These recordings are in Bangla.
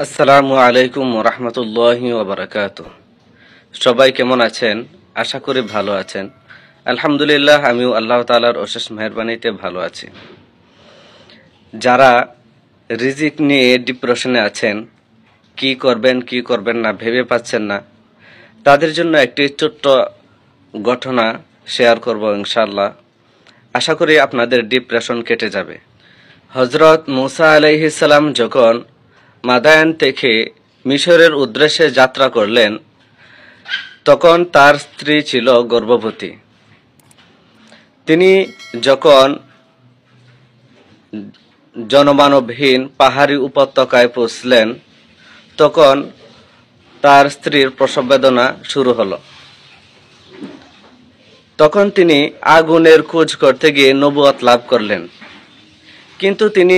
আসসালামু আলাইকুম রহমতুল্লাহি ওবরাকাতুহ। সবাই কেমন আছেন? আশা করি ভালো আছেন। আলহামদুলিল্লাহ, আমিও আল্লাহ তাআলার অশেষ মেহেরবানিতে ভালো আছি। যারা রিজিক নিয়ে ডিপ্রেশনে আছেন, কি করবেন না ভেবে পাচ্ছেন না, তাদের জন্য একটি ছোট্ট ঘটনা শেয়ার করব ইনশাআল্লাহ। আশা করি আপনাদের ডিপ্রেশন কেটে যাবে। হযরত মুসা আলাইহিস সালাম যখন মাদায়ান থেকে মিশরের উদ্দেশ্যে যাত্রা করলেন, তখন তার স্ত্রী ছিল গর্ভবতী। তিনি যখন জনমানবহীন পাহাড়ি উপত্যকায় পৌঁছলেন, তখন তার স্ত্রীর প্রসব বেদনা শুরু হলো। তখন তিনি আগুনের খোঁজ করতে গিয়ে নবুয়ত লাভ করলেন, কিন্তু তিনি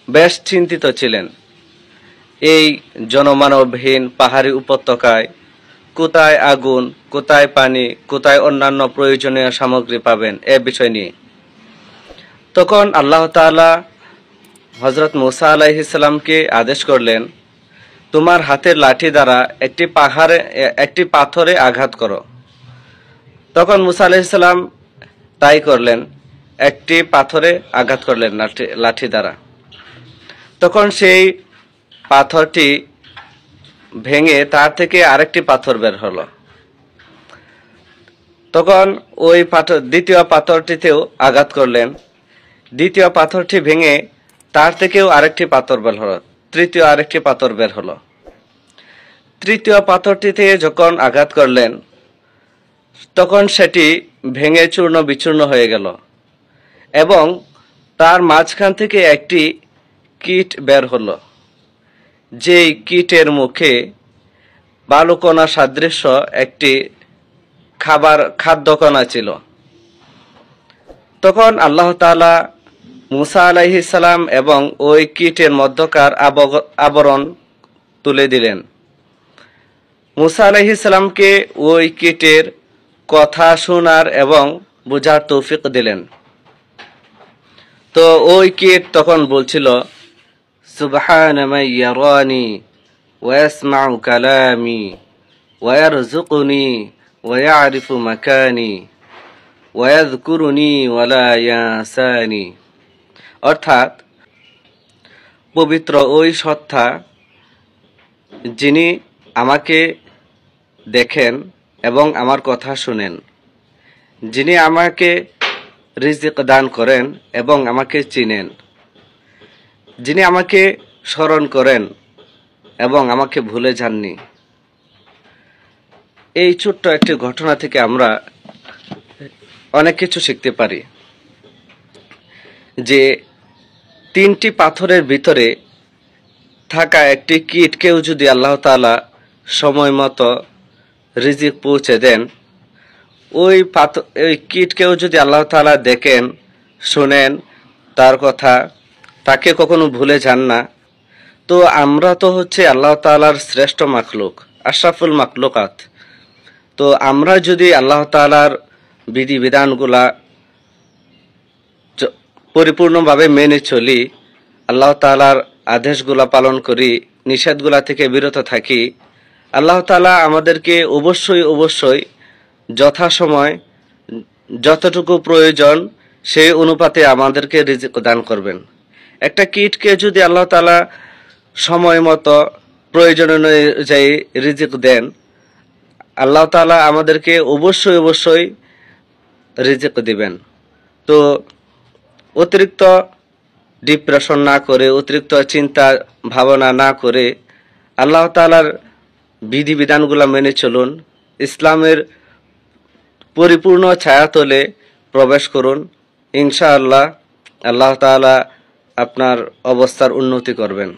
বেশ চিন্তিত ছিলেন। এই জনমানবহীন পাহাড়ি উপত্যকায় কোথায় আগুন, কোথায় পানি, কোথায় অন্যান্য প্রয়োজনীয় সামগ্রী পাবেন, এ বিষয় নিয়ে। তখন আল্লাহ তাআলা হযরত মুসা আলাইহিস সালামকে আদেশ করলেন, তোমার হাতের লাঠি দ্বারা একটি পাথরে আঘাত করো। তখন মুসা আলাইহিস সালাম তাই করলেন, একটি পাথরে আঘাত করলেন লাঠি দ্বারা। তখন সেই পাথরটি ভেঙে তার থেকে আরেকটি পাথর বের হলো। তখন ওই দ্বিতীয় পাথরটিতেও আঘাত করলেন। দ্বিতীয় পাথরটি ভেঙে তার থেকেও আরেকটি পাথর বের হলো। তৃতীয় আরেকটি পাথর বের হলো। তৃতীয় পাথরটিতে যখন আঘাত করলেন, তখন সেটি ভেঙে চূর্ণ বিচূর্ণ হয়ে গেল এবং তার মাঝখান থেকে একটি কীট বের হলো। যেই কীটের মুখে বালুকণা সাদৃশ্য একটি খাদ্যকণা ছিল। তখন আল্লাহ তাআলা মুসা আলাইহিস সালাম এবং ওই কীটের মধ্যকার আবরণ তুলে দিলেন। মুসা আলাইহিস সালামকে ওই কীটের কথা শোনার এবং বোঝার তৌফিক দিলেন। তো ওই কীট তখন বলছিল, সুবহানা মান ইয়ারানি ওয়া ইয়াসমাউ কালামি ওয়া ইয়ারযুকুনি ওয়া ইয়ারিফু মাকানি ওয়া ইয়াযকুরুনি ওয়া লা ইয়াসানি। অর্থাৎ, পবিত্র ওই সত্তা যিনি আমাকে দেখেন এবং আমার কথা শুনেন, যিনি আমাকে রিজিক দান করেন এবং আমাকে চিনেন, যিনি আমাকে স্মরণ করেন এবং আমাকে ভুলে যাননি। এই ছোট্ট একটি ঘটনা থেকে আমরা অনেক কিছু শিখতে পারি। যে তিনটি পাথরের ভিতরে থাকা একটি কীটকেও যদি আল্লাহ তাআলা সময় মতো রিজিক পৌঁছে দেন, ওই কীটকেও যদি আল্লাহ তাআলা দেখেন, শোনেন, তার কথা তাকে কখনো ভুলে যান না, তো আমরা তো হচ্ছে আল্লাহ তাআলার শ্রেষ্ঠ মাখলুক, আশরাফুল মাখলুকাত। তো আমরা যদি আল্লাহ তাআলার বিধিবিধানগুলা পরিপূর্ণভাবে মেনে চলি, আল্লাহ তাআলার আদেশগুলা পালন করি, নিষেধগুলা থেকে বিরত থাকি, আল্লাহ তাআলা আমাদেরকে অবশ্যই যথাসময় যতটুকু প্রয়োজন সেই অনুপাতে আমাদেরকে রিজিক দান করবেন। একটা কীটকে যদি আল্লাহ তাআলা সময় মতো প্রয়োজন অনুযায়ী রিজিক দেন, আল্লাহ তাআলা আমাদেরকে অবশ্যই রিজিক দিবেন। তো অতিরিক্ত ডিপ্রেশন না করে, অতিরিক্ত চিন্তা ভাবনা না করে আল্লাহ তাআলার বিধিবিধানগুলো মেনে চলুন। ইসলামের পরিপূর্ণ ছায়াতলে প্রবেশ করুন। ইনশাআল্লাহ আল্লাহ তাআলা আপনার অবস্থার উন্নতি করবেন।